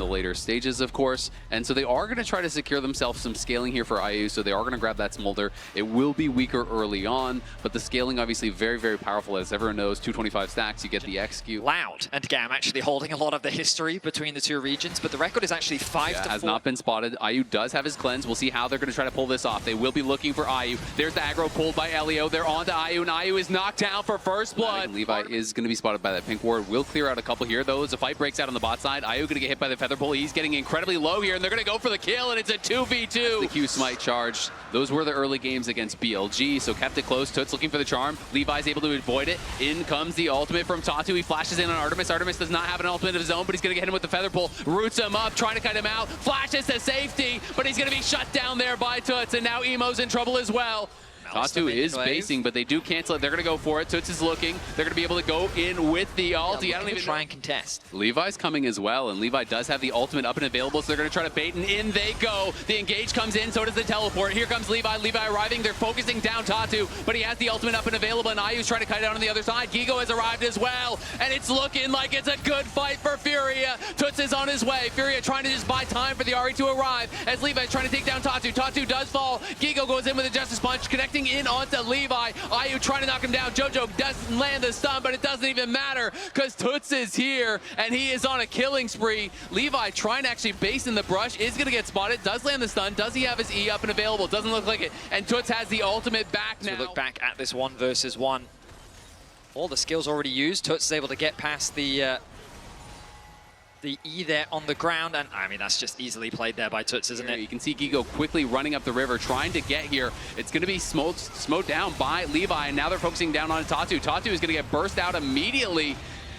in the later stages, of course. And so they are going to try to secure themselves some scaling here for IU, so they are going to grab that smolder. It will be weaker early on, but the scaling obviously very, very powerful. As everyone knows, 225 stacks, you get the XQ. Loud and Gam actually holding a lot of the history between the two regions, but the record is actually 5-4. Has not been spotted. IU does have his cleanse. We'll see how they're going to try to pull this off. They will be looking for IU. There's the aggro pulled by Elio. They're on to IU, and IU is knocked down for first blood. Levi is going to be spotted by that pink ward. Will clear out a couple here, though, as a fight breaks out on the bot side. IU going to get hit by the feather pull. He's getting incredibly low here, and they're going to go for the kill, and it's a 2v2. The Q smite charged. Those were the early games against BLG, so kept it close. Toots looking for the charm. Levi's able to avoid it. In comes the ultimate from Tatu. He flashes in on Artemis. Artemis does not have an ultimate of his own, but he's going to get him with the feather pull. Roots him up, trying to cut him out. Flashes to safety, but he's going to be shut down there by Toots, and now Emo's in trouble as well. Tatu is basing, but they do cancel it. They're going to go for it. Toots is looking. They're going to be able to go in with the ulti. I don't even try and contest. Levi's coming as well, and Levi does have the ultimate up and available, so they're going to try to bait, and in they go. The engage comes in, so does the teleport. Here comes Levi. Levi arriving. They're focusing down Tatu, but he has the ultimate up and available, and IU's trying to kite out on the other side. Gigo has arrived as well, and it's looking like it's a good fight for Furia. Toots is on his way. Furia trying to just buy time for the Ari to arrive, as Levi's trying to take down Tatu. Tatu does fall. Gigo goes in with a Justice Punch, connecting in onto Levi. IU trying to knock him down. Jojo doesn't land the stun, but it doesn't even matter because Toots is here and he is on a killing spree. Levi trying to actually base in the brush, is going to get spotted, does land the stun. Does he have his E up and available? Doesn't look like it. And Toots has the ultimate back now. So we look back at this 1 versus 1. All the skills already used. Toots is able to get past the E there on the ground, and I mean, that's just easily played there by Toots, isn't it? You can see Gigo quickly running up the river, trying to get here. It's going to be smote down by Levi, and now they're focusing down on Tatu. Tatu is going to get burst out immediately,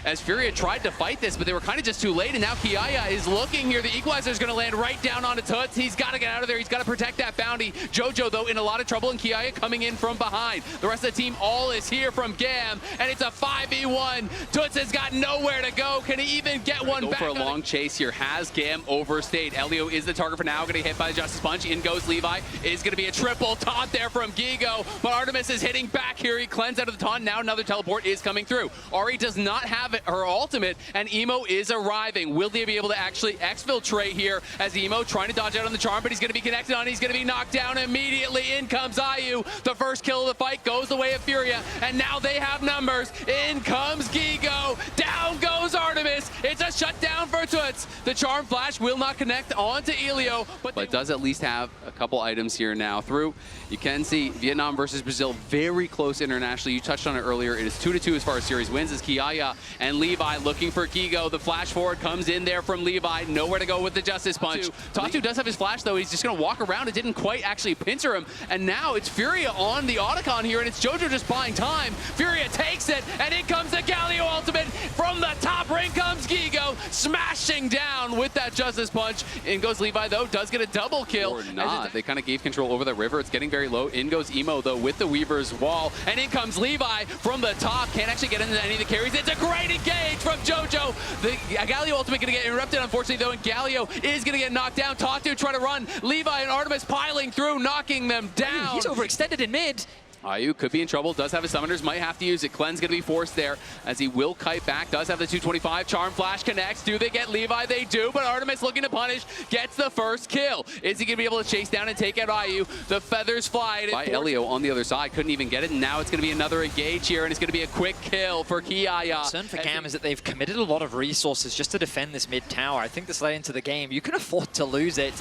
as Furia tried to fight this, but they were kind of just too late, and now Kiaya is looking here. The equalizer is going to land right down onto Toots. He's got to get out of there. He's got to protect that bounty. Jojo, though, in a lot of trouble, and Kiaya coming in from behind. The rest of the team all is here from Gam, and it's a 5v1. Toots has got nowhere to go. Can he even get one back? Go for a long chase here. Has Gam overstayed? Elio is the target for now. Going to get hit by the Justice Punch. In goes Levi. Is going to be a triple taunt there from Gigo, but Artemis is hitting back here. He cleansed out of the taunt. Now another teleport is coming through. Ari does not have her ultimate, and Emo is arriving. Will they be able to actually exfiltrate here, as Emo trying to dodge out on the charm, but he's going to be connected on. He's going to be knocked down immediately. In comes IU. The first kill of the fight goes the way of Furia, and now they have numbers. In comes Gigo. Down goes Artemis. It's a shutdown for Toots. The charm flash will not connect onto Elio, but does at least have a couple items here now through. You can see Vietnam versus Brazil, very close internationally. You touched on it earlier. It is 2-2 as far as series wins, as Kiaya and Levi looking for Gigo. The flash forward comes in there from Levi. Nowhere to go with the Justice Punch. Tatu does have his flash, though. He's just going to walk around. It didn't quite actually pincer him. And now it's Furia on the Otacon here, and it's Jojo just buying time. Furia takes it, and in comes the Galio ultimate. From the top ring comes Gigo, smashing down with that Justice Punch. In goes Levi, though. Does get a double kill. Or not. They kind of gave control over the river. It's getting very low. In goes Emo, though, with the Weaver's wall. And in comes Levi from the top. Can't actually get into any of the carries. It's a great engage from Jojo. The Galio ultimate going to get interrupted, unfortunately, though, and Galio is going to get knocked down. Tatu trying to run. Levi and Artemis piling through, knocking them down. He's overextended in mid. IU could be in trouble, does have his summoners, might have to use it. Clean's going to be forced there, as he will kite back, does have the 225. Charm Flash connects. Do they get Levi? They do, but Artemis looking to punish, gets the first kill. Is he going to be able to chase down and take out IU? The feathers fly. By Elio on the other side, couldn't even get it, and now it's going to be another engage here, and it's going to be a quick kill for Kiaya. Concern for Gam is that they've committed a lot of resources just to defend this mid tower. I think this led into the game. You can afford to lose it,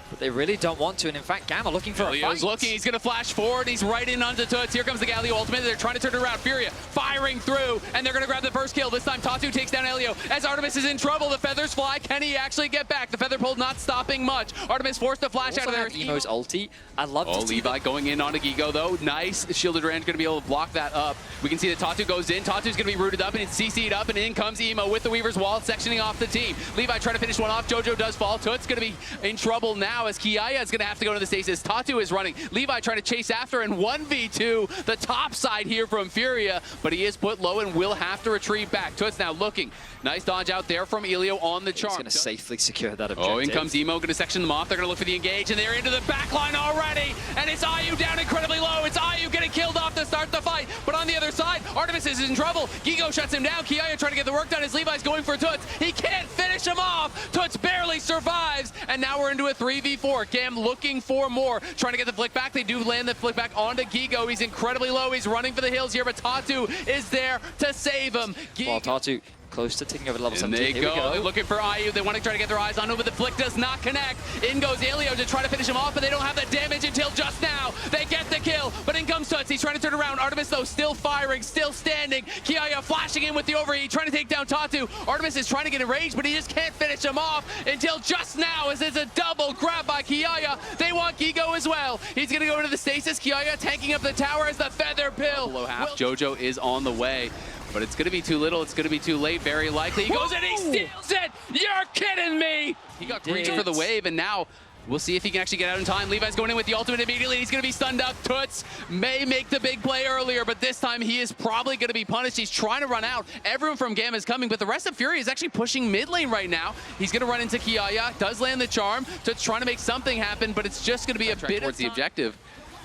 but they really don't want to, and in fact, Gamma looking for a fight. Looking, he's going to flash forward, he's right in onto Toots. Here comes the Galio ultimate, they're trying to turn it around. Furia firing through, and they're going to grab the first kill. This time, Tatu takes down Elio. As Artemis is in trouble, the feathers fly. Can he actually get back? The feather pull not stopping much. Artemis forced to flash out of there. Emo's ulti. I love to see Levi going in onto Gigo, though. Nice. Shielded Rand going to be able to block that up. We can see that Tatu goes in. Tatu's going to be rooted up, and it's CC'd up, and in comes Emo with the Weaver's wall, sectioning off the team. Levi trying to finish one off. Jojo does fall. Toots going to be in trouble now, now as Kiaya is going to have to go to the stasis. Tatu is running. Levi trying to chase after and 1v2 the top side here from Furia, but he is put low and will have to retrieve back. Toots now looking. Nice dodge out there from Elio on the charm. He's going to safely secure that objective. Oh, in comes Emo, going to section them off. They're going to look for the engage, and they're into the back line already. And it's IU down incredibly low. It's IU getting killed off to start the fight. But on the other side, Artemis is in trouble. Gigo shuts him down. Kiaya trying to get the work done as Levi's going for Toots. He can't finish him off. Toots barely survives. And now we're into a 3v4. Gam looking for more. Trying to get the flick back. They do land the flick back onto Gigo. He's incredibly low. He's running for the hills here, but Tatu is there to save him. Well, Tatu close to taking over level 17. They go. They're looking for IU. They want to try to get their eyes on him, but the flick does not connect. In goes Elio to try to finish him off, but they don't have the damage until just now. They get the kill, but in comes Toots. He's trying to turn around. Artemis, though, still firing, still standing. Kiaya flashing in with the overheat, trying to take down Tatu. Artemis is trying to get enraged, but he just can't finish him off until just now as it's a double grab by Kiaya. They want Gigo as well. He's going to go into the stasis. Kiaya tanking up the tower as the feather pill. Below half. Jojo is on the way. But it's going to be too little. It's going to be too late. Very likely. He goes and he steals it. You're kidding me. He got reached for the wave, and now we'll see if he can actually get out in time. Levi's going in with the ultimate immediately. He's going to be stunned up. Toots may make the big play earlier, but this time he is probably going to be punished. He's trying to run out. Everyone from Gamma is coming, but the rest of Fury is actually pushing mid lane right now. He's going to run into Kiaya. Does land the charm. Toots trying to make something happen, but it's just going to be a bit towards the objective.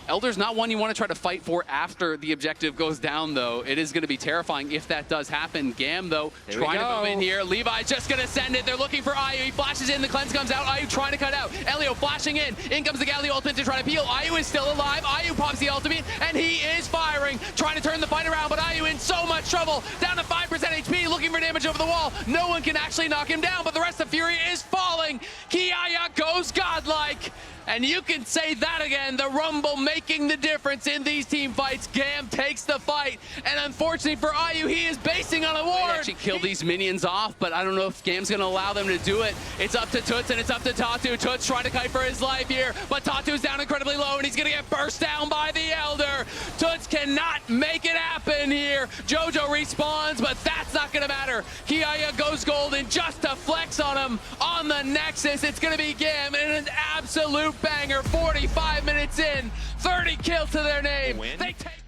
Elder's not one you want to try to fight for after the objective goes down, though. It is going to be terrifying if that does happen. Gam, though, trying to move in here. Levi's just going to send it. They're looking for IU. He flashes in. The cleanse comes out. IU trying to cut out. Elio flashing in. In comes the Galio ultimate to try to peel. IU is still alive. IU pops the ultimate, and he is firing, trying to turn the fight around, but IU in so much trouble. Down to 5% HP, looking for damage over the wall. No one can actually knock him down, but the rest of Fury is falling. Kiaya goes godlike. And you can say that again, the Rumble making the difference in these team fights. Gam takes the fight, and unfortunately for IU, he is basing on a ward. They actually kill these minions off, but I don't know if Gam's gonna allow them to do it. It's up to Toots and it's up to Tatu. Toots trying to kite for his life here, but Tatu's down incredibly low, and he's gonna get burst down by the Elder. Toots cannot make it happen here. Jojo respawns, but that's not gonna matter. Kiaya goes golden just to flex on him on the Nexus. It's gonna be Gam and an absolute banger. 45 minutes in, 30 kills to their name.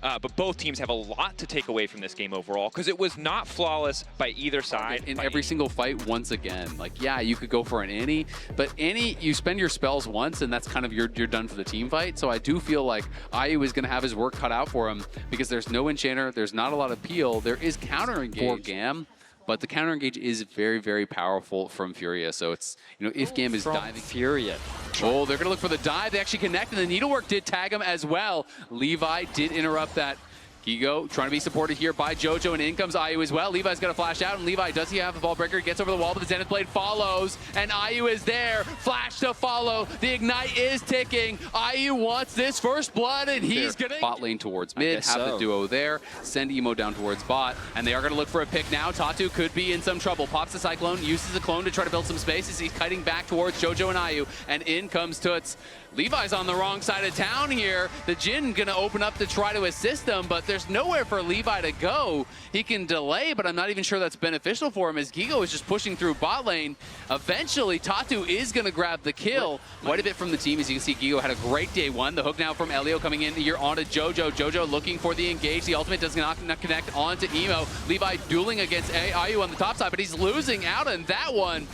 But both teams have a lot to take away from this game overall, because it was not flawless by either side. In every single fight, once again, like, yeah, you could go for an Annie, but Annie, you spend your spells once, and that's kind of you're done for the team fight. So I do feel like IU is going to have his work cut out for him, because there's no enchanter, there's not a lot of peel, there is counter engage for Gam. But the counter engage is very, very powerful from Furia. So it's, you know, if Gam is diving. Furia. Oh, they're going to look for the dive. They actually connect, and the needlework did tag him as well. Levi did interrupt that. Gigo trying to be supported here by Jojo, and in comes IU as well. Levi's got to flash out, and Levi, does he have the ball breaker? Gets over the wall, but the Zenith Blade follows, and IU is there. Flash to follow. The Ignite is ticking. IU wants this first blood, and he's going to bot lane towards mid, have the duo there, send Emo down towards bot, and they are going to look for a pick now. Tatu could be in some trouble. Pops the Cyclone, uses the clone to try to build some space as he's kiting back towards Jojo and IU, and in comes Toots. Levi's on the wrong side of town here. The Jin gonna open up to try to assist him, but there's nowhere for Levi to go. He can delay, but I'm not even sure that's beneficial for him as Gigo is just pushing through bot lane. Eventually, Tatu is gonna grab the kill. Quite a bit from the team. As you can see, Gigo had a great day one. The hook now from Elio coming in here onto Jojo. Jojo looking for the engage. The ultimate does not connect onto Emo. Levi dueling against IU on the top side, but he's losing out on that one.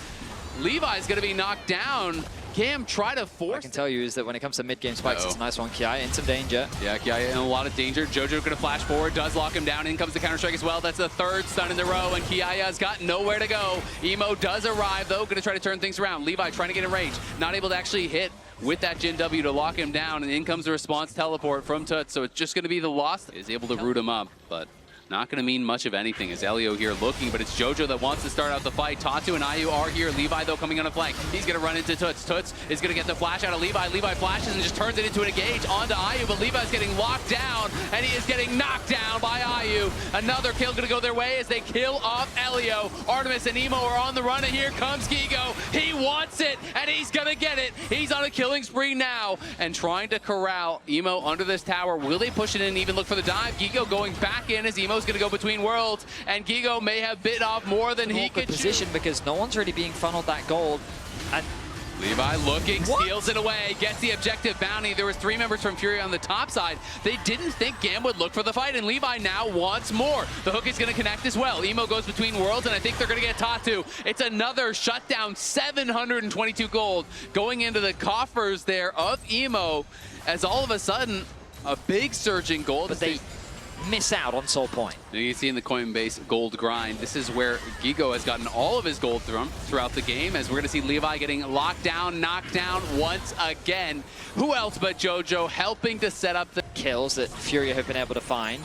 Levi's gonna be knocked down. Cam try to force. What I can tell you is that when it comes to mid-game spikes, it's a nice one. Kiaya in some danger. Yeah, Kiaya in a lot of danger. Jojo gonna flash forward, does lock him down. In comes the counter strike as well. That's the third stun in the row, and Kiaya's got nowhere to go. Emo does arrive though, gonna try to turn things around. Levi trying to get in range, not able to actually hit with that Jin W to lock him down, and in comes the response teleport from Toots. So it's just gonna be the loss. Is able to root him up, but not going to mean much of anything as Elio here looking, but it's Jojo that wants to start out the fight. Tatu and IU are here. Levi, though, coming on a flank. He's going to run into Toots. Toots is going to get the flash out of Levi. Levi flashes and just turns it into an engage onto IU, but Levi's getting locked down, and he is getting knocked down by IU. Another kill going to go their way as they kill off Elio. Artemis and Emo are on the run, and here comes Gigo. He wants it, and he's going to get it. He's on a killing spree now, and trying to corral Emo under this tower. Will they push it in and even look for the dive? Gigo going back in as Emo's going to go between worlds, and Gigo may have bit off more than he could position chew. Because no one's really being funneled that gold, and Levi looking, steals it away, gets the objective bounty. There was 3 members from Furia on the top side. They didn't think Gam would look for the fight, and Levi now wants more. The hook is going to connect as well. Emo goes between worlds, and I think they're going to get Tatu. It's another shutdown, 722 gold going into the coffers there of Emo, as all of a sudden, a big surge in gold. But they miss out on Soul Point. You can see in the Coinbase gold grind, this is where Gigo has gotten all of his gold throughout the game, as we're going to see Levi getting locked down, knocked down once again. Who else but JoJo helping to set up the kills that Furia have been able to find.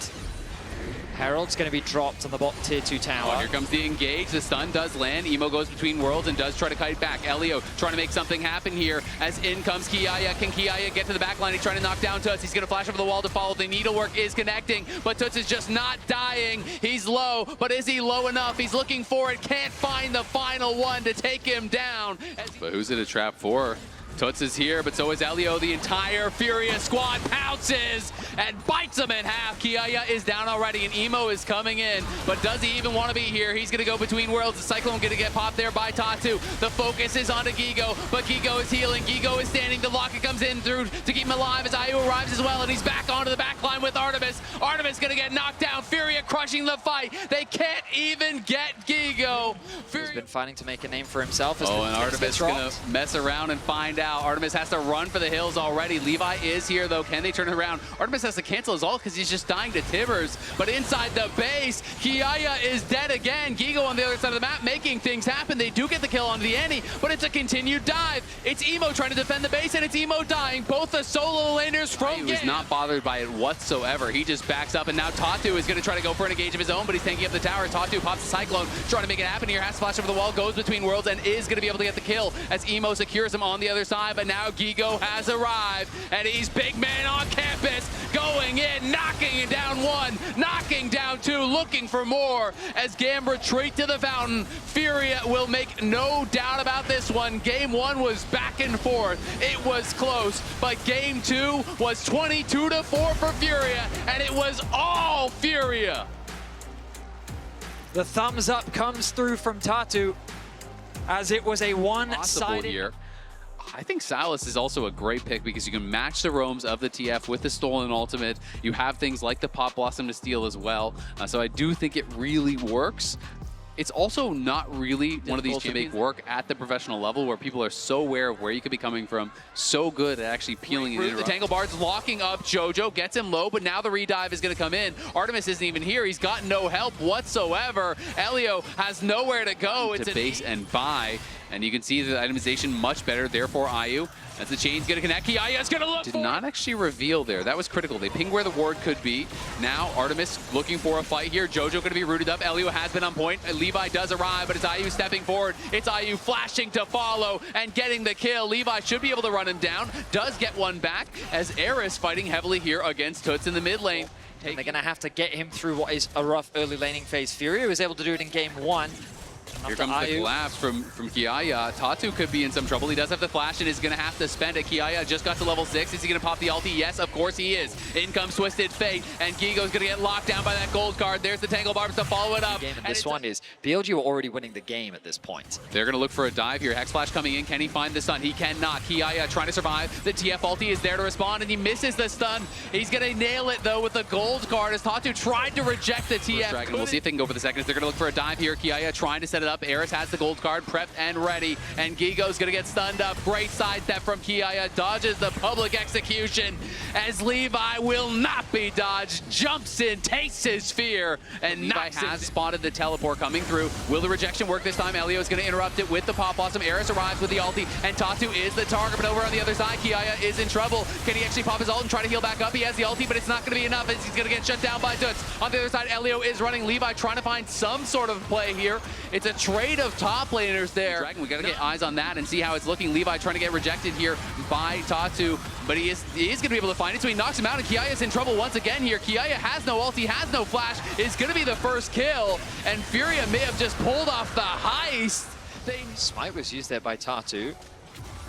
Herald's going to be dropped on the bot tier 2 tower. Oh, here comes the engage. The stun does land. Emo goes between worlds and does try to kite back. Elio trying to make something happen here as in comes Kiaya. Can Kiaya get to the back line? He's trying to knock down Toots. He's going to flash over the wall to follow. The needlework is connecting, but Toots is just not dying. He's low, but is he low enough? He's looking for it. Can't find the final one to take him down. But who's it a trap for? Toots is here, but so is Elio. The entire Furia squad pounces and bites him in half. Kiaya is down already, and Emo is coming in. But does he even want to be here? He's going to go between worlds. The Cyclone going to get popped there by Tatu. The focus is onto Gigo, but Gigo is healing. Gigo is standing. The locket comes in through to keep him alive as Ayu arrives as well, and he's back onto the back line with Artemis. Artemis going to get knocked down. Furia crushing the fight. They can't even get Gigo. He's been fighting to make a name for himself. As and Artemis going to mess around and find out. Artemis has to run for the hills already. Levi is here, though. Can they turn it around? Artemis has to cancel his ult because he's just dying to Tibbers. But inside the base, Kiaya is dead again. Gigo on the other side of the map making things happen. They do get the kill onto the Annie, but it's a continued dive. It's Emo trying to defend the base, and it's Emo dying. Both the solo laners from He was not bothered by it whatsoever. He just backs up, and now Tatu is going to try to go for an engage of his own, but he's tanking up the tower. Tatu pops the Cyclone, trying to make it happen here. Has to flash over the wall, goes between worlds, and is going to be able to get the kill as Emo secures him on the other side. But now Gigo has arrived, and he's big man on campus, going in, knocking it down 1, knocking down 2, looking for more as Gam retreat to the fountain. Furia will make no doubt about this one. Game 1 was back and forth. It was close, but game 2 was 22-4 for Furia, and it was all Furia. The thumbs up comes through from Tatu as it was a one-sided here. I think Silas is also a great pick because you can match the roams of the TF with the stolen ultimate. You have things like the Pop Blossom to steal as well. So I do think it really works. It's also not really one of these to make work at the professional level where people are so aware of where you could be coming from, so good at actually peeling it. The Tangle Bard's locking up JoJo, gets him low, but now the redive is going to come in. Artemis isn't even here. He's got no help whatsoever. Elio has nowhere to go. It's a base and buy, and you can see the itemization much better, therefore Ayu. As the chain's going to connect, Kiaya's going to look Did not actually reveal there. That was critical. They pinged where the ward could be. Now Artemis looking for a fight here. JoJo going to be rooted up. Elio has been on point. Levi does arrive, but it's Ayu stepping forward. It's Ayu flashing to follow and getting the kill. Levi should be able to run him down. Does get one back as Eris fighting heavily here against Toots in the mid lane. They're going to have to get him through what is a rough early laning phase. Furia was able to do it in game 1. Here comes the collapse from Kiaya. Tatu could be in some trouble. He does have the flash and is going to have to spend it. Kiaya just got to level 6. Is he going to pop the ulti? Yes, of course he is. In comes Twisted Fate, and Gigo's going to get locked down by that gold card. There's the Tangle Barbs to follow it up. And this one is, BLG were already winning the game at this point. They're going to look for a dive here. Hex Flash coming in. Can he find the stun? He cannot. Kiaya trying to survive. The TF ulti is there to respond, and he misses the stun. He's going to nail it, though, with the gold card as Tatu tried to reject the TF. Dragon. We'll see if they can go for the seconds. They're going to look for a dive here. Kiaya trying to set it up. Eris has the gold card prepped and ready, and Gigo's gonna get stunned up. Great sidestep from Kiaya, dodges the public execution as Levi will not be dodged, jumps in, takes his fear, and Levi has spotted the teleport coming through. Will the rejection work this time? Elio is gonna interrupt it with the Pop Blossom. Eris arrives with the ulti, and Tatu is the target, but over on the other side, Kiaya is in trouble. Can he actually pop his ult and try to heal back up? He has the ulti, but it's not gonna be enough as he's gonna get shut down by Toots. On the other side, Elio is running. Levi trying to find some sort of play here. It's a trade of top laners there. Dragon, we gotta get eyes on that and see how it's looking. Levi trying to get rejected here by Tatu, but he is gonna be able to find it, so he knocks him out, and Kiaya's in trouble once again here. Kiaya has no ult, he has no flash, is gonna be the first kill, and Furia may have just pulled off the heist. Smite was used there by Tatu.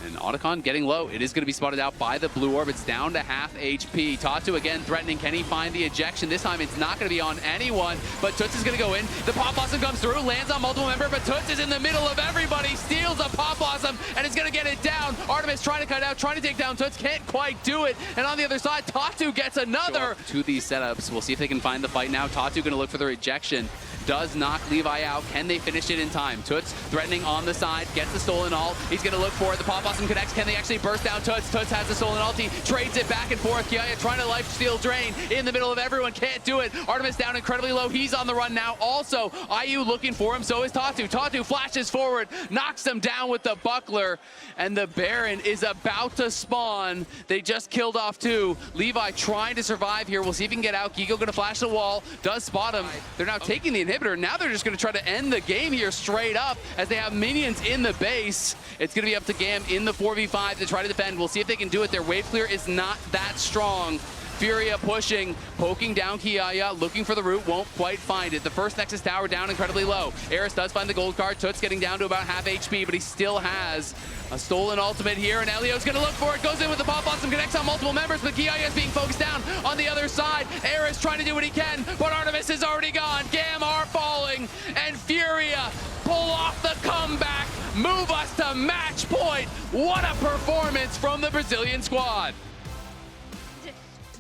And Otacon getting low. It is going to be spotted out by the blue orb. It's down to half HP. Tatu again threatening. Can he find the ejection? This time it's not going to be on anyone, but Toots is going to go in. The Pop Blossom comes through, lands on multiple member, but Toots is in the middle of everybody, steals a Pop Blossom, and is going to get it down. Artemis trying to cut out, trying to take down Toots, can't quite do it. And on the other side, Tatu gets another. To these setups, we'll see if they can find the fight now. Tatu going to look for the rejection. Does knock Levi out. Can they finish it in time? Toots threatening on the side, gets the stolen ult. He's going to look for it. The Pop Blossom connects. Can they actually burst down Toots? Toots has the stolen ulti, trades it back and forth. Kiaya trying to life steal drain in the middle of everyone. Can't do it. Artemis down incredibly low. He's on the run now. Also, IU looking for him. So is Tatu. Tatu flashes forward, knocks him down with the buckler, and the Baron is about to spawn. They just killed off two. Levi trying to survive here. We'll see if he can get out. Gigo going to flash the wall. Does spot him. They're now taking the inhibitor. Now they're just going to try to end the game here straight up as they have minions in the base. It's going to be up to Gam in the 4v5 to try to defend. We'll see if they can do it. Their wave clear is not that strong. Furia pushing, poking down Kiaya, looking for the root, won't quite find it. The first Nexus tower down incredibly low. Eris does find the gold card. Toots getting down to about half HP, but he still has a stolen ultimate here, and Elio's gonna look for it. Goes in with the Pop Blossom, connects on multiple members, but Kiaya is being focused down on the other side. Eris trying to do what he can, but Artemis is already gone. Gam are falling, and Furia pull off the comeback, move us to match point. What a performance from the Brazilian squad.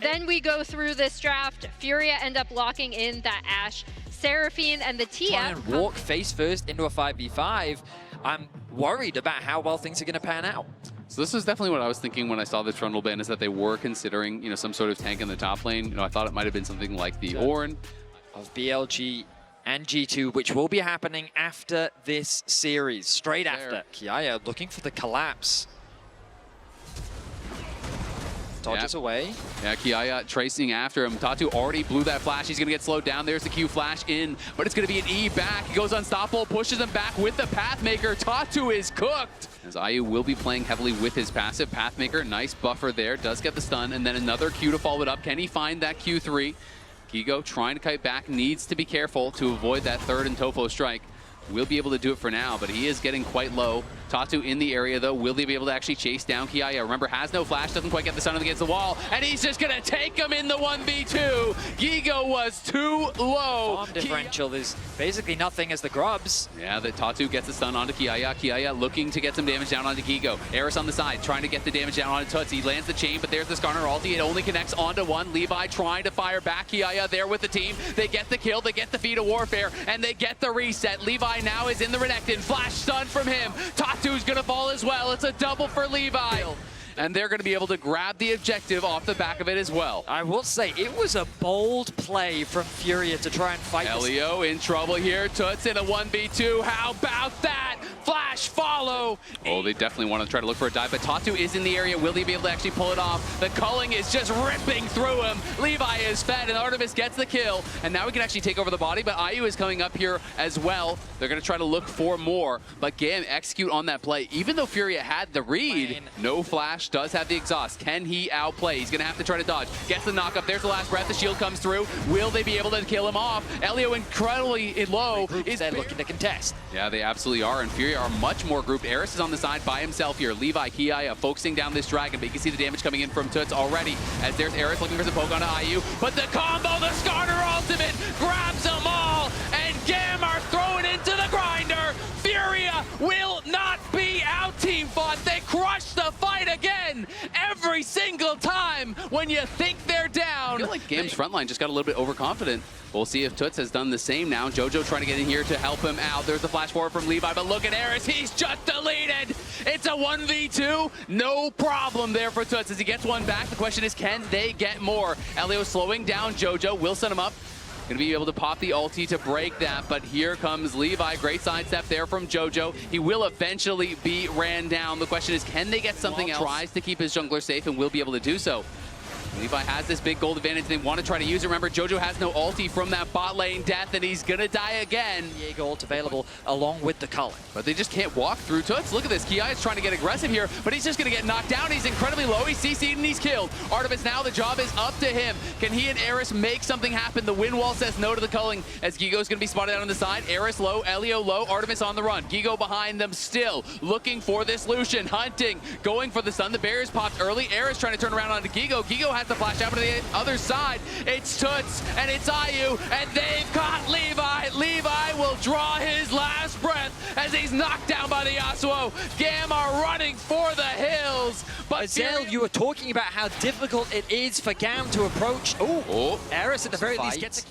Then we go through this draft. Furia end up locking in that Ashe, Seraphine, and the Tia. Try and walk face first into a 5v5. I'm worried about how well things are going to pan out. So this was definitely what I was thinking when I saw the Trundle ban, is that they were considering, you know, some sort of tank in the top lane. I thought it might have been something like the Ornn. Of BLG and G2, which will be happening after this series, straight after. Kiaya looking for the collapse. Dodges away. Yeah, Kiaya tracing after him. Tatu already blew that flash. He's going to get slowed down. There's the Q flash in, but it's going to be an E back. He goes unstoppable, pushes him back with the Pathmaker. Tatu is cooked. As IU will be playing heavily with his passive. Pathmaker, nice buffer there. Does get the stun, and then another Q to follow it up. Can he find that Q3? Gigo trying to kite back. Needs to be careful to avoid that third and Tofo strike. Will be able to do it for now, but he is getting quite low. Tatu in the area, though. Will they be able to actually chase down Kiaya? Remember, has no flash, doesn't quite get the stun against the wall, and he's just going to take him in the 1v2. Gigo was too low. Farm differential is basically nothing as the grubs. Yeah, the Tatu gets the stun onto Kiaya. Kiaya looking to get some damage down onto Gigo. Eris on the side, trying to get the damage down onto Toots. He lands the chain, but there's the Skarner ulti. It only connects onto one. Levi trying to fire back. Kiaya there with the team. They get the kill, they get the feat of warfare, and they get the reset. Levi now is in the Renekton. Flash stun from him. Tatu's going to fall as well. It's a double for Levi. And they're going to be able to grab the objective off the back of it as well. I will say, it was a bold play from Furia to try and fight Elio in trouble here. Toots in a 1v2. How about that? Flash follow. Oh, they definitely want to try to look for a dive, but Tatu is in the area. Will he be able to actually pull it off? The culling is just ripping through him. Levi is fed, and Artemis gets the kill. And now we can actually take over the body, but IU is coming up here as well. They're going to try to look for more, but Gam execute on that play. Even though Furia had the read, no flash, does have the exhaust. Can he outplay? He's going to have to try to dodge. Gets the knock up. There's the last breath. The shield comes through. Will they be able to kill him off? Elio incredibly low. Is looking to contest. Yeah, they absolutely are, and Furia are much more grouped. Eris is on the side by himself here. Levi, Kiaya focusing down this dragon, but you can see the damage coming in from Toots already as there's Eris looking for some poke onto IU, but the combo, the Skarner ultimate, grabs them all, and Gam are thrown into the grinder. Furia will not be out team fought. They crush the fight again every single time when you think they're down. I feel like Gam's frontline just got a little bit overconfident. We'll see if Toots has done the same now. Jojo trying to get in here to help him out. There's the flash forward from Levi, but look at Eris. He's just deleted. It's a 1v2. No problem there for Toots. As he gets one back, the question is, can they get more? Elio slowing down Jojo. Will set him up. Going to be able to pop the ulti to break that, but here comes Levi. Great sidestep there from Jojo. He will eventually be ran down. The question is, can they get something else? Tries to keep his jungler safe and will be able to do so. Levi has this big gold advantage. They want to try to use it. Remember, Jojo has no ulti from that bot lane death, and he's going to die again. Diego ult available along with the culling. But they just can't walk through Toots. Look at this. Ki is trying to get aggressive here, but he's just going to get knocked down. He's incredibly low. He's CC'd and he's killed. Artemis now, the job is up to him. Can he and Eris make something happen? The wind wall says no to the culling as Gigo's going to be spotted out on the side. Eris low, Elio low, Artemis on the run. Gigo behind them still, looking for this Lucian, hunting, going for the stun. The barriers popped early. Eris trying to turn around onto Gigo. Gigo has to flash out to the other side. It's Toots and it's IU, and they've got Levi. Levi will draw his last breath as he's knocked down by the Yasuo. Gam are running for the hills. But Azel, you were talking about how difficult it is for Gam to approach. Oh, Eris at the very least gets a...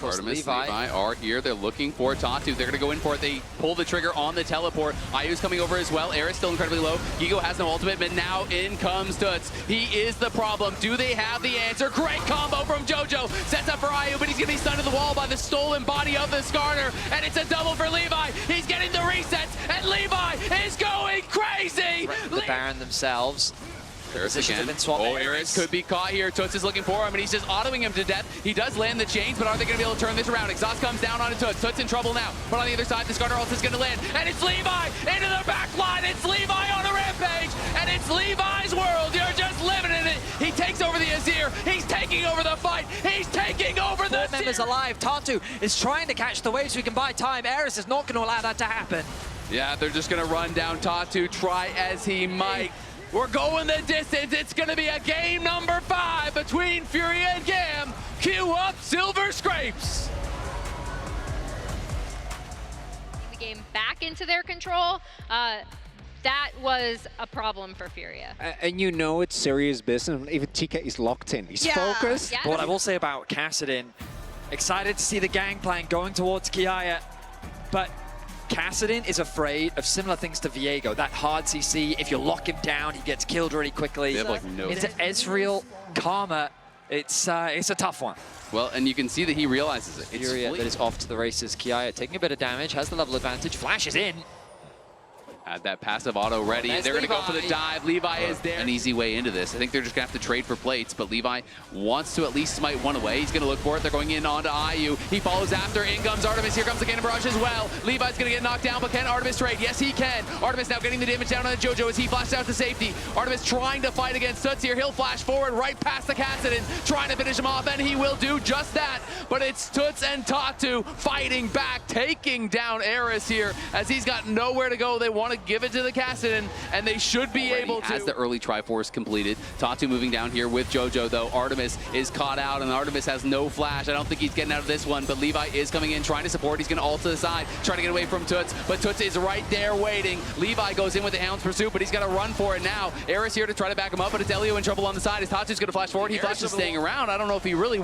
Artemis, Levi are here. They're looking for Tatu. They're going to go in for it. They pull the trigger on the teleport. Ayu's coming over as well. Eris still incredibly low. Gigo has no ultimate, but now in comes Toots. He is the problem. Do they have the answer? Great combo from Jojo. Sets up for Ayu, but he's going to be stunned to the wall by the stolen body of the Skarner. And it's a double for Levi. He's getting the resets, and Levi is going crazy. The Baron themselves. Eris again. Oh, Eris could be caught here. Toots is looking for him, and he's just autoing him to death. He does land the chains, but are they going to be able to turn this around? Exhaust comes down onto Toots. Toots in trouble now. But on the other side, the Skarner ult is going to land, and it's Levi into the back line. It's Levi on a rampage, and it's Levi's world. You're just living in it. He takes over the Azir. He's taking over the fight. He's taking over the... 4 members alive. Tatu is trying to catch the wave so he can buy time. Eris is not going to allow that to happen. Yeah, they're just going to run down Tatu, try as he might. We're going the distance. It's going to be a game number 5 between Furia and Gam. Cue up Silver Scrapes. The game back into their control. That was a problem for Furia. And you know it's serious business. Even TK is locked in. He's focused. Yeah. But what I will say about Kassadin, excited to see the gangplank going towards Kiaya, but Kassadin is afraid of similar things to Viego. That hard CC, if you lock him down, he gets killed really quickly. They have like no... Into Ezreal, Karma, it's a tough one. Well, and you can see that he realizes it. Furia that is off to the races. Kiaya taking a bit of damage, has the level advantage, flashes in. Had that passive auto ready. They're going to go for the dive. Levi is there. An easy way into this. I think they're just going to have to trade for plates, but Levi wants to at least smite one away. He's going to look for it. They're going in onto IU. He follows after. In comes Artemis. Here comes the Cannon Barrage as well. Levi's going to get knocked down, but can Artemis trade? Yes, he can. Artemis now getting the damage down on the Jojo as he flashes out to safety. Artemis trying to fight against Toots here. He'll flash forward right past the Kassadin, trying to finish him off, and he will do just that. But it's Toots and Tatu fighting back, taking down Eris here as he's got nowhere to go. They want to give it to the Kassadin, and they should be able to. As the early Triforce completed, Tatu moving down here with Jojo, though. Artemis is caught out, and Artemis has no flash. I don't think he's getting out of this one, but Levi is coming in, trying to support. He's going to ult to the side, trying to get away from Toots, but Toots is right there waiting. Levi goes in with the Hound's Pursuit, but he's going to run for it now. Eris here to try to back him up, but it's Elio in trouble on the side as Tatu's going to flash forward. He flashes staying around. I don't know if he really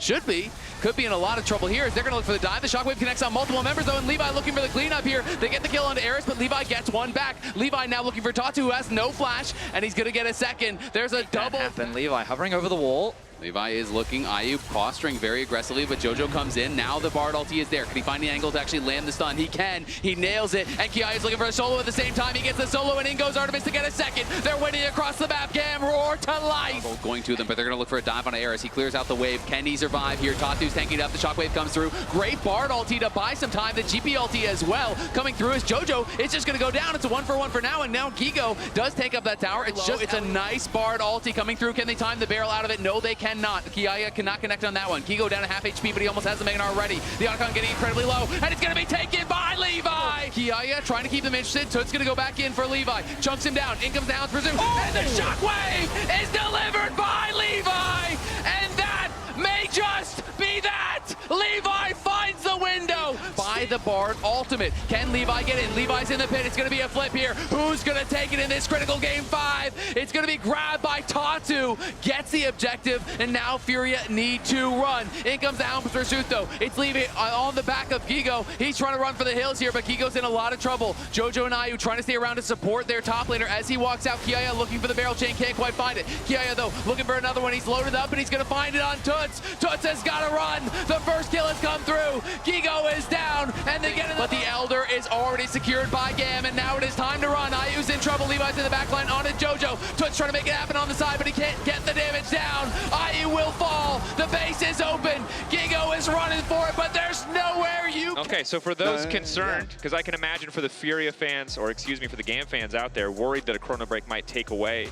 should be. Could be in a lot of trouble here as they're going to look for the dive. The Shockwave connects on multiple members, though, and Levi looking for the cleanup here. They get the kill onto Eris, but Levi gets one back. Levi now looking for Tatu, who has no flash, and he's going to get a second. There's a double. Levi hovering over the wall. Levi is looking, IU posturing very aggressively, but Jojo comes in. Now the Bard ulti is there. Can he find the angle to actually land the stun? He can. He nails it, and Kiai is looking for a solo at the same time. He gets the solo, and in goes Artemis to get a second. They're winning across the map. Gam roar to life. Going to them, but they're going to look for a dive on Eris. He clears out the wave. Can he survive here? Tatu's tanking it up. The shockwave comes through. Great Bard ulti to buy some time. The GP ulti as well coming through as Jojo. It's just going to go down. It's a 1-for-1 for now, and now Gigo does take up that tower. It's a nice Bard ulti coming through. Can they time the barrel out of it? No, they cannot. Kiai cannot connect on that one. Gigo down to half HP, but he almost has the Megan already. The Otacon getting incredibly low, and it's going to be taken by Levi. Kiaya trying to keep them interested. Toot's going to go back in for Levi. Chunks him down. In comes the Hound's Pursuit, and the shockwave is delivered by Levi, and that may just be that. Levi finds the window by the Bard ultimate. Can Levi get in? Levi's in the pit. It's going to be a flip here. Who's going to take it in this critical game 5? It's going to be grabbed by Tatu. Gets the objective, and now Furia need to run. In comes the Hound's Pursuit, though. It's Levi on the back of Gigo. He's trying to run for the hills here, but Gigo's in a lot of trouble. Jojo and Ayu trying to stay around to support their top laner. As he walks out, Kiaya looking for the barrel chain. Can't quite find it. Kiaya, though, looking for another one. He's loaded up, and he's going to find it on Toots. Toots has got to run. The first kill has come through. Gigo is down, and they get it. But the Elder is already secured by Gam, and now it is time to run. IU's in trouble. Levi's in the backline onto Jojo. Toots trying to make it happen on the side, but he can't get the damage down. IU will fall. The base is open. Gigo is running for it, but there's nowhere you can. Okay, so for those concerned, because I can imagine for the Furia fans, or excuse me, for the Gam fans out there, worried that a Chrono Break might take away.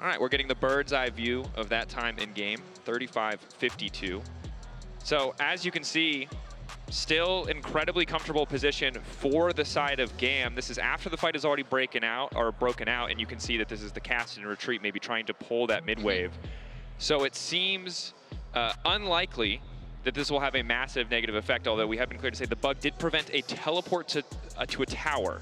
All right, we're getting the bird's eye view of that time in game, 35-52. So as you can see, still incredibly comfortable position for the side of Gam. This is after the fight is already broken out, and you can see that this is the cast and retreat, maybe trying to pull that mid wave. So it seems unlikely that this will have a massive negative effect, although we have been clear to say the bug did prevent a teleport to a tower.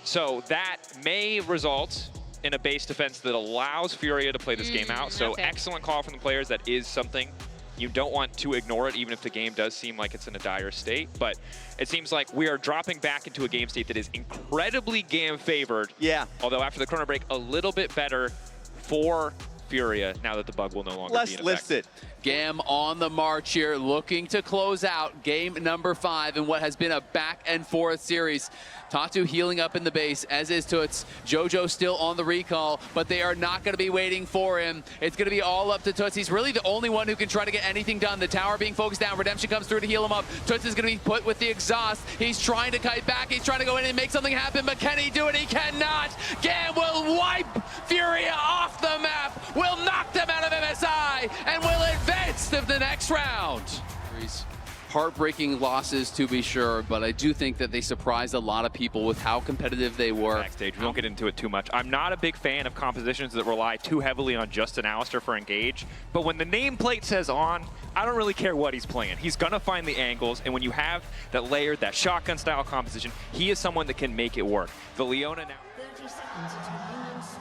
So that may result in a base defense that allows Furia to play this game out. So excellent call from the players. That is something you don't want to ignore it, even if the game does seem like it's in a dire state. But it seems like we are dropping back into a game state that is incredibly Gam favored. Yeah. Although after the Chrono Break, a little bit better for Furia now that the bug will no longer be in effect. List it. Gam on the march here, looking to close out game number 5 in what has been a back and forth series. Tatu healing up in the base, as is Toots. Jojo still on the recall, but they are not going to be waiting for him. It's going to be all up to Toots. He's really the only one who can try to get anything done. The tower being focused down. Redemption comes through to heal him up. Toots is going to be put with the exhaust. He's trying to kite back. He's trying to go in and make something happen, but can he do it? He cannot. Gam will wipe Furia off the map, will knock them out of MSI, and will advance to the next round. Heartbreaking losses, to be sure, but I do think that they surprised a lot of people with how competitive they were. Backstage, we won't get into it too much. I'm not a big fan of compositions that rely too heavily on just an Alistair for engage, but when the nameplate says on, I don't really care what he's playing. He's gonna find the angles, and when you have that layered, that shotgun style composition, he is someone that can make it work. The Leona now. 30 seconds until minions spawn.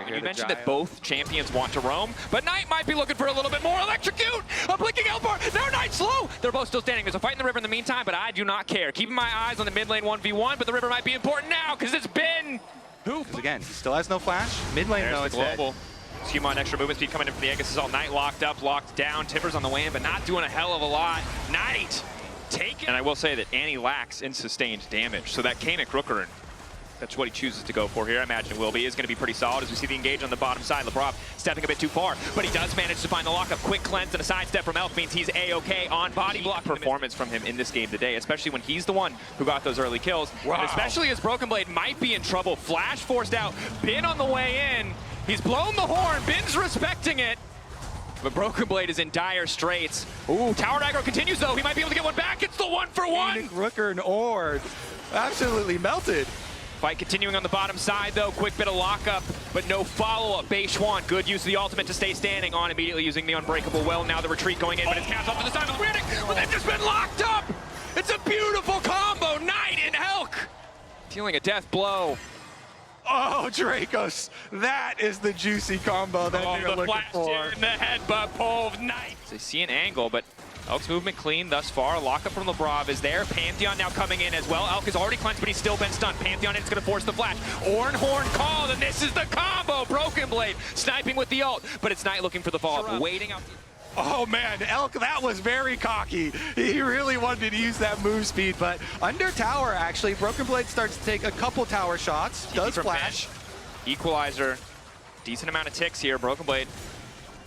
You mentioned that both champions want to roam, but Knight might be looking for a little bit more. Electrocute! A blinking Elbar! Now Knight slow! They're both still standing. There's a fight in the river in the meantime, but I do not care. Keeping my eyes on the mid lane 1v1, but the river might be important now, because it's been... Because again, he still has no flash. Mid lane, There's no, the it's global. Skewmon, extra movement speed coming in from the Aegis is all Knight locked up, locked down. Timbers on the way in, but not doing a hell of a lot. Knight! Take it! And I will say that Annie lacks in sustained damage, so that Kamek Rookerin, that's what he chooses to go for here. I imagine it will be. Is going to be pretty solid as we see the engage on the bottom side. Lebrov stepping a bit too far, but he does manage to find the lockup. Quick cleanse and a sidestep from Elk means he's A-OK on body block. Performance from him in this game today, especially when he's the one who got those early kills. Wow. And especially as Broken Blade might be in trouble. Flash forced out. Bin on the way in. He's blown the horn. Bin's respecting it. But Broken Blade is in dire straits. Ooh, tower aggro continues though. He might be able to get one back. It's the 1-for-1. Rooker and Ord absolutely melted. Fight continuing on the bottom side, though. Quick bit of lockup, but no follow-up. Beishwan, good use of the ultimate to stay standing on, immediately using the Unbreakable Well. Now the retreat going in, but it's cast off to the side of the Weirdic, but they've just been locked up! It's a beautiful combo, Knight and Elk! Dealing a death blow. Oh, Dracos, that is the juicy combo that they're looking flash for. In the headbutt pull of Knight. They see an angle, but Elk's movement clean thus far. Lockup from Lebrov is there. Pantheon now coming in as well. Elk is already cleansed, but he's still been stunned. Pantheon is going to force the flash. Horn called, and this is the combo. Broken Blade sniping with the ult, but it's Knight looking for the follow-up. Waiting out. Oh man, Elk, that was very cocky. He really wanted to use that move speed, but under tower actually, Broken Blade starts to take a couple tower shots, does flash. Equalizer, decent amount of ticks here. Broken Blade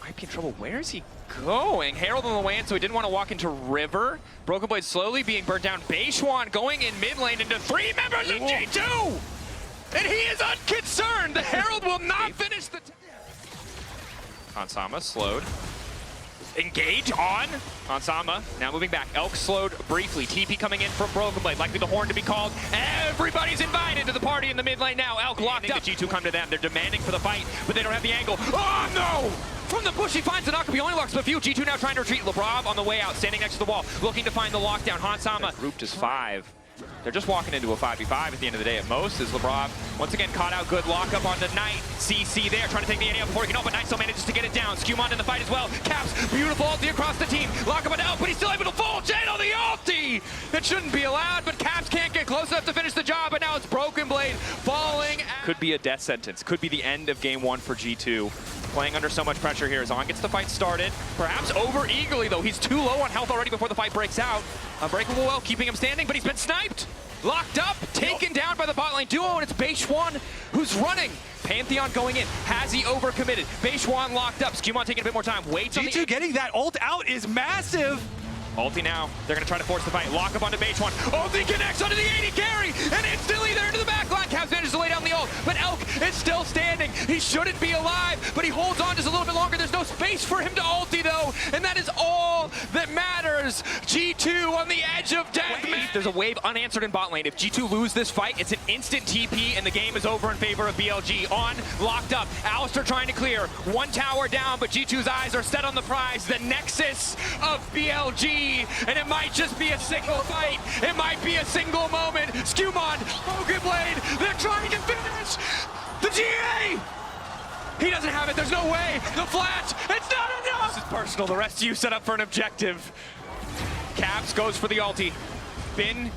might be in trouble. Where is he going? Herald on the way in, so he didn't want to walk into river. Broken Blade slowly being burnt down. Beishwan going in mid lane into 3 members of G2! And he is unconcerned! The Herald will not finish the... Kansama slowed. Engage on Kansama. Now moving back. Elk slowed briefly. TP coming in from Broken Blade. Likely the horn to be called. Everybody's invited to the party in the mid lane now. Elk locked up. The G2 come to them. They're demanding for the fight, but they don't have the angle. Oh no! From the bush, he finds the knock. He only locks the view. G2 now trying to retreat. Lebrov on the way out, standing next to the wall, looking to find the lockdown. Hansama grouped as 5. They're just walking into a 5v5 at the end of the day at most, as Lebrov once again caught out. Good lockup on the Knight. CC there, trying to take the AD out before he can, but Knight still manages to get it down. Skewmon in the fight as well. Caps, beautiful ulti across the team. Lock up on Elk, but he's still able to full chain on the ulti! That shouldn't be allowed, but Caps can't get close enough to finish the job, but now it's Broken Blade falling out. could be a death sentence. Could be the end of game 1 for G2. Playing under so much pressure here. Zon gets the fight started. Perhaps over eagerly, though. He's too low on health already before the fight breaks out. Unbreakable well, keeping him standing, but he's been sniped. Locked up, taken down by the bot lane duo, and it's Beishwan who's running. Pantheon going in. Has he overcommitted? Beishwan locked up. Skewmon taking a bit more time. Waits on the... G2 getting that ult out is massive. Ulti now. They're going to try to force the fight. Lock up onto Beishwan. Ulti connects onto the 80 carry, and instantly they're into the backline. Caps manages to lay down the ult, but Elk is still standing. He shouldn't be alive, but he holds on just a little bit longer. There's no space for him to ulti, though, and that is all that matters. G2 on the edge of death. There's a wave unanswered in bot lane. If G2 lose this fight, it's an instant TP, and the game is over in favor of BLG. On, locked up. Alistair trying to clear. One tower down, but G2's eyes are set on the prize, the nexus of BLG. And it might just be a single fight. It might be a single moment. Skewmon, Broken Blade, they're trying to finish the GA. He doesn't have it. There's no way. The flash, it's not enough. This is personal. The rest of you set up for an objective. Caps goes for the ulti. Bin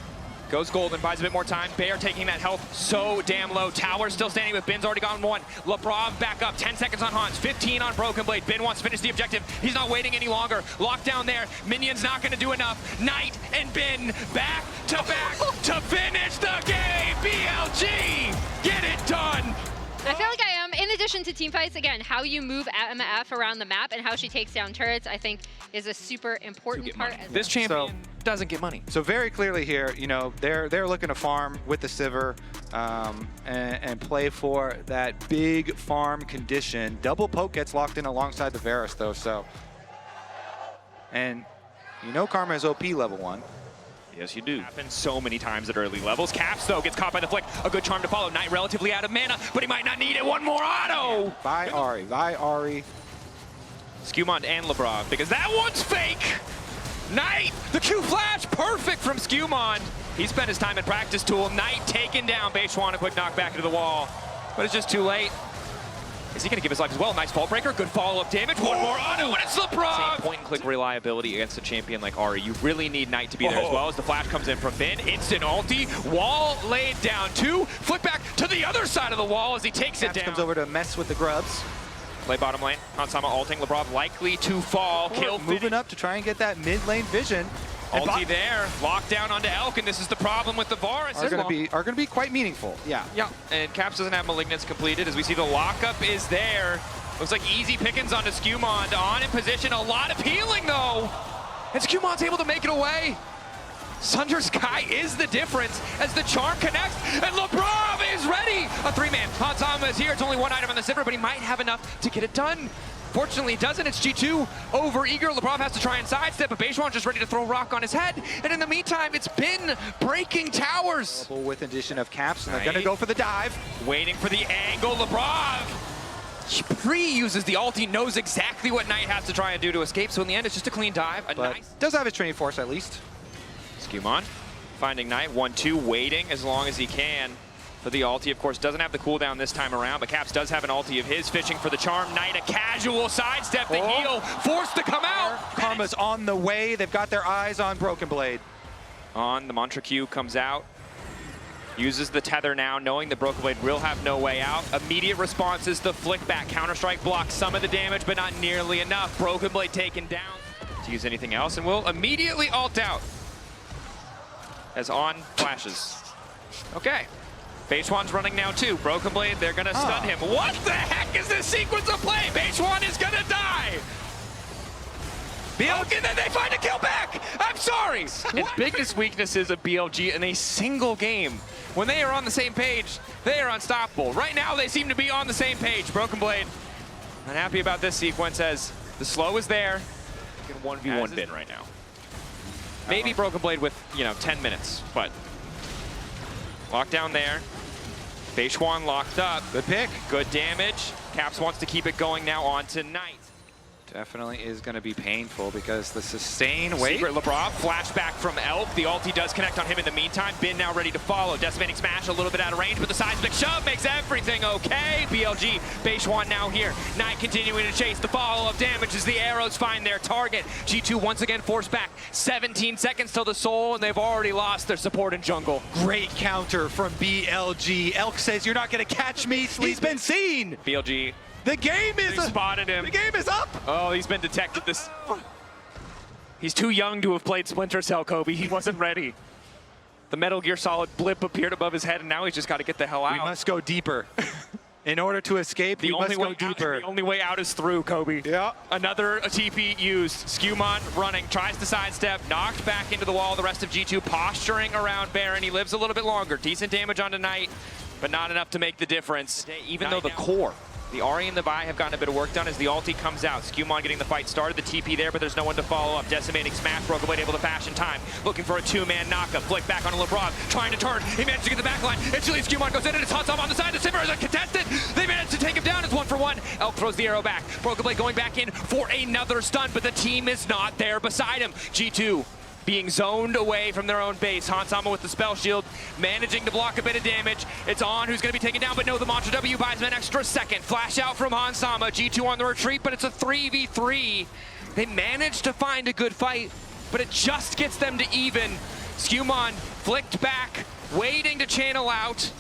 goes golden, buys a bit more time. Bear taking that health so damn low. Tower still standing, but Bin's already gone one. Lebrov back up, 10 seconds on Hans, 15 on Broken Blade. Bin wants to finish the objective. He's not waiting any longer. Locked down there. Minion's not going to do enough. Knight and Bin back to finish the game. BLG, get it done. I feel like I am, in addition to team fights, again, how you move MF around the map and how she takes down turrets, I think is a super important part. This champion doesn't get money. So very clearly here, you know, they're looking to farm with the Sivir and play for that big farm condition. Double poke gets locked in alongside the Varus, though, so. And you know Karma is OP level 1. Yes, you do. Happens so many times at early levels. Caps, though, gets caught by the flick. A good charm to follow. Knight relatively out of mana, but he might not need it. One more auto. Bye, Ari. Bye, Ari. Skewmon and Lebrov, because that one's fake. Knight, the Q flash, perfect from Skewmon. He spent his time in practice tool. Knight taken down. Beishwan, a quick knockback into the wall, but it's just too late. Is he going to give his life as well? Nice fall breaker, good follow-up damage. One more auto, and it's Lebrov! Same point-and-click reliability against a champion like Ari. You really need Knight to be there as well as the flash comes in from Bin. Instant ulti, wall laid down. 2, flick back to the other side of the wall as he takes it down. Comes over to mess with the grubs. Play bottom lane. Hansama ulting. Lebrov likely to fall. Kill moving up to try and get that mid lane vision. Ulti there, lockdown onto Elk, and this is the problem with the Varus. Are going to be quite meaningful. Yeah. Yeah, and Caps doesn't have Malignance completed. As we see, the lockup is there. Looks like easy pickings onto Skewmon. On in position, a lot of healing though. And Skewmon's able to make it away. Sunder Sky is the difference as the charm connects, and Lebrov is ready. A 3-man. Hansama is here. It's only one item on the Sivir, but he might have enough to get it done. Fortunately, it doesn't. It's G2 over eager. Lebrov has to try and sidestep, but Beishwan's just ready to throw a rock on his head. And in the meantime, it's Bin breaking towers. With addition of Caps, and they're going to go for the dive. Waiting for the angle. Lebrov pre-uses the ult. He knows exactly what Knight has to try and do to escape. So in the end, it's just a clean dive. Does have his training force at least. Skewmon finding Knight. 1-2, waiting as long as he can for the ulti. Of course, doesn't have the cooldown this time around, but Caps does have an ulti of his, fishing for the charm. Knight, a casual sidestep, the heal, forced to come out. Karma's on the way. They've got their eyes on Broken Blade. On, the Mantra Q comes out. Uses the tether now, knowing that Broken Blade will have no way out. Immediate response is the flick back. Counter-strike blocks some of the damage, but not nearly enough. Broken Blade taken down to use anything else, and will immediately ult out. As on flashes. Okay. Beishwan's running now too. Broken Blade, they're gonna stun him. What the heck is this sequence of play? Beishwan is gonna die! BLG, and then they find a kill back! I'm sorry! It's biggest weaknesses of BLG in a single game. When they are on the same page, they are unstoppable. Right now, they seem to be on the same page. Broken Blade, not happy about this sequence as the slow is there. You can 1v1 Bin right now. Maybe Broken Blade with, 10 minutes, but lockdown there. Beishwan locked up. Good pick. Good damage. Caps wants to keep it going now on to Knight. Definitely is going to be painful because the sustain wait. Secret LeBron, flashback from Elk. The ulti does connect on him in the meantime. Bin now ready to follow. Decimating smash a little bit out of range, but the seismic shove makes everything okay. BLG, Beishwan now here. Knight continuing to chase the follow-up damage as the arrows find their target. G2 once again forced back. 17 seconds till the soul, and they've already lost their support in jungle. Great counter from BLG. Elk says, "You're not going to catch me." He's been seen. BLG. The game is spotted him. The game is up. Oh, he's been detected. He's too young to have played Splinter Cell, Kobe. He wasn't ready. The Metal Gear Solid blip appeared above his head, and now he's just got to get the hell out. We must go deeper. In order to escape, we must go deeper. The only way out is through, Kobe. Yeah. Another TP used. Skewmon running, tries to sidestep, knocked back into the wall. The rest of G2 posturing around Baron. He lives a little bit longer. Decent damage on tonight, but not enough to make the difference. Even though the core, the Ahri and the Vi have gotten a bit of work done as the ulti comes out. Skewmon getting the fight started, the TP there, but there's no one to follow up. Decimating smash, Broken Blade able to fashion time. Looking for a two-man knockup. Flick back on LeBron, trying to turn. He managed to get the back line. Instantly Skewmon goes in and it's hot on the side. The Sivir is contested. They managed to take him down. It's 1-for-1. Elk throws the arrow back. Broken Blade going back in for another stun, but the team is not there beside him. G2 being zoned away from their own base. Hansama with the spell shield, managing to block a bit of damage. It's on who's going to be taken down, but no, the Mantra W buys him an extra second. Flash out from Hansama. G2 on the retreat, but it's a 3v3. They managed to find a good fight, but it just gets them to even. Skewmon flicked back, waiting to channel out.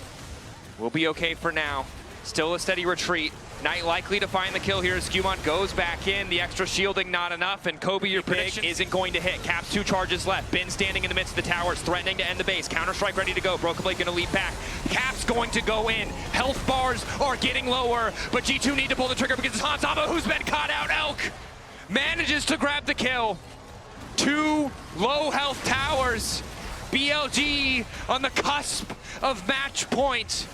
We'll be okay for now. Still a steady retreat. Knight likely to find the kill here as Skewmon goes back in. The extra shielding not enough, and Kobe, your prediction isn't going to hit. Caps 2 charges left. Bin standing in the midst of the towers, threatening to end the base. Counter-strike ready to go. Broken Blade going to lead back. Caps going to go in. Health bars are getting lower, but G2 need to pull the trigger because it's Hansama who's been caught out. Elk manages to grab the kill. 2 low health towers. BLG on the cusp of match point.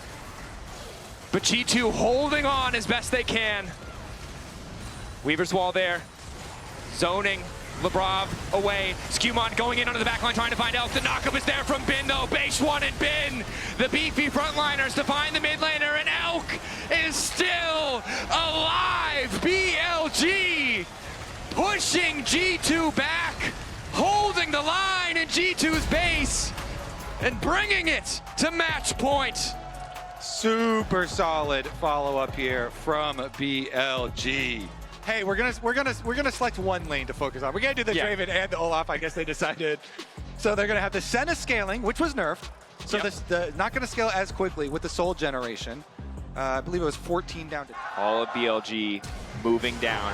But G2 holding on as best they can. Weaver's Wall there. Zoning. Lebrov away. Skewmon going in onto the backline trying to find Elk. The knockup is there from Bin though. Beishwan and Bin, the beefy frontliners to find the mid laner, and Elk is still alive. BLG pushing G2 back, holding the line in G2's base, and bringing it to match point. Super solid follow-up here from BLG. Hey, we're gonna select one lane to focus on. We're gonna do the Draven and the Olaf. I guess they decided. So they're gonna have the Senna scaling, which was nerfed. So the not gonna scale as quickly with the Soul generation. I believe it was 14 down to. All of BLG moving down.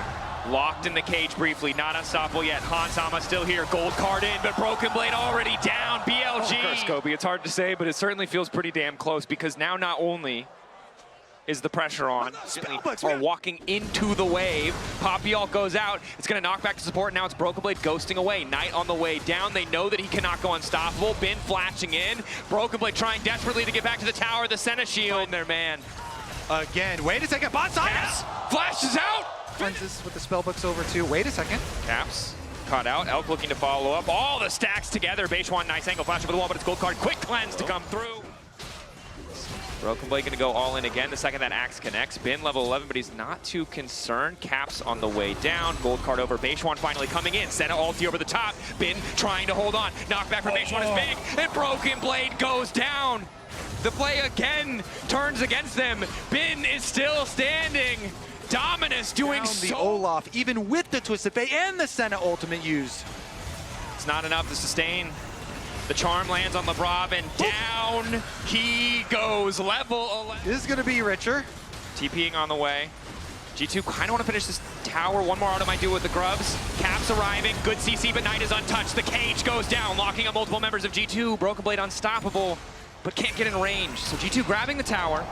Locked in the cage briefly, not unstoppable yet. Hansama still here, gold card in, but Broken Blade already down. BLG. Oh, curse, Kobe. It's hard to say, but it certainly feels pretty damn close because now not only is the pressure on, are walking into the wave. Poppyalt goes out. It's going to knock back to support. Now it's Broken Blade ghosting away. Knight on the way down. They know that he cannot go unstoppable. Bin flashing in. Broken Blade trying desperately to get back to the tower. The Senna shield. Their man. Again, wait a second. Bot side. Yes. Flashes out. Cleanses with the spellbooks over too. Wait a second. Caps caught out. Elk looking to follow up. All the stacks together. Beishwan, nice angle. Flash over the wall, but it's gold card. Quick cleanse to come through. Broken Blade going to go all in again the second that Axe connects. Bin level 11, but he's not too concerned. Caps on the way down. Gold card over. Beishwan finally coming in. Senna ulti over the top. Bin trying to hold on. Knockback from Beishwan is big. And Broken Blade goes down. The play again turns against them. Bin is still standing. Dominus doing so. The Olaf, even with the Twisted Fate and the Senna ultimate used. It's not enough to sustain. The charm lands on Lebrov, and down he goes. Level 11. This is going to be richer. TPing on the way. G2 kind of want to finish this tower. One more auto might do with the Grubs. Caps arriving. Good CC, but Knight is untouched. The cage goes down, locking up multiple members of G2. Broken Blade unstoppable, but can't get in range. So G2 grabbing the tower,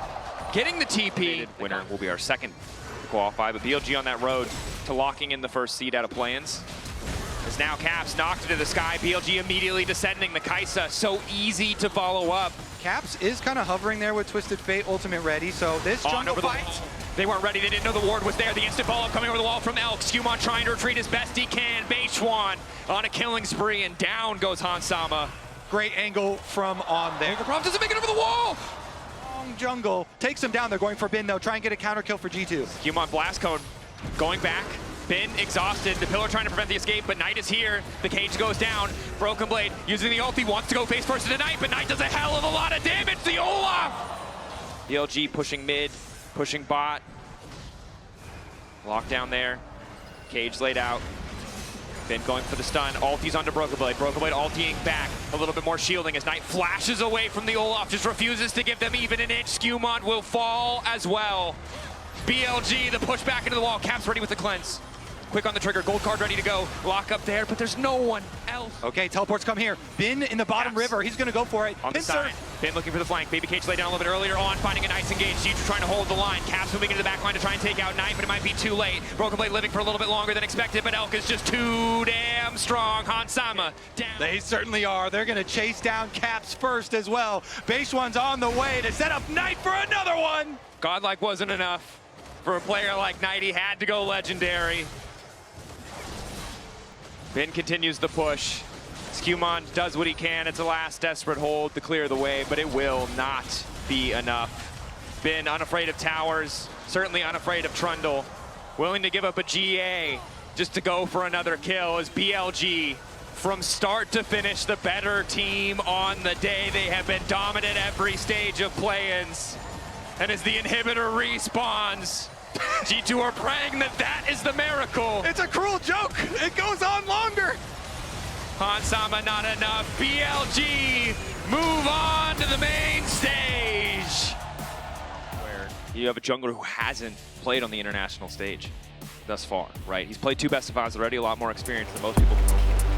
getting the TP. Winner will be our second qualify, but BLG on that road to locking in the first seed out of play-ins. As now Caps knocked into the sky, BLG immediately descending. The Kaisa so easy to follow up. Caps is kind of hovering there with Twisted Fate ultimate ready, so this jungle fight. They weren't ready, they didn't know the ward was there. The instant follow-up coming over the wall from Elk. Skewmon trying to retreat as best he can. Beishwan on a killing spree, and down goes Hansama. Great angle from on there. The Prof doesn't make it over the wall! Jungle takes him down. They're going for Bin though. Try and get a counter kill for G2. Skewmon blast cone going back. Bin exhausted, the pillar trying to prevent the escape, but Knight is here. The cage goes down. Broken Blade using the ulti, wants to go face first into Knight, but Knight does a hell of a lot of damage. The Olaf! BLG pushing mid, pushing bot. Lockdown there. Cage laid out. Bin going for the stun. Ulti's onto Broken Blade. Broken Blade ultiing back. A little bit more shielding as Knight flashes away from the Olaf. Just refuses to give them even an inch. Skewmont will fall as well. BLG, the push back into the wall. Caps ready with the cleanse. Quick on the trigger. Gold card ready to go. Lock up there, but there's no one else. Okay, teleports come here. Bin in the bottom river. He's going to go for it. On the side. Bin looking for the flank. Baby Cage laid down a little bit earlier on, finding a nice engage. Siege trying to hold the line. Caps moving into the back line to try and take out Knight, but it might be too late. Broken Blade living for a little bit longer than expected, but Elk is just too damn strong. Hansama down. They certainly are. They're going to chase down Caps first as well. Base one's on the way to set up Knight for another one. Godlike wasn't enough. For a player like Knight, he had to go legendary. Bin continues the push. Skewmon does what he can. It's a last desperate hold to clear the way, but it will not be enough. Bin unafraid of towers, certainly unafraid of Trundle. Willing to give up a GA just to go for another kill as BLG, from start to finish, the better team on the day. They have been dominant every stage of play-ins. And as the inhibitor respawns, G2 are praying that that is the miracle. It's a cruel joke. It goes on longer. Hansama not enough. BLG move on to the main stage. Where you have a jungler who hasn't played on the international stage thus far, right? He's played 2 best of 5s already, a lot more experience than most people can hope for.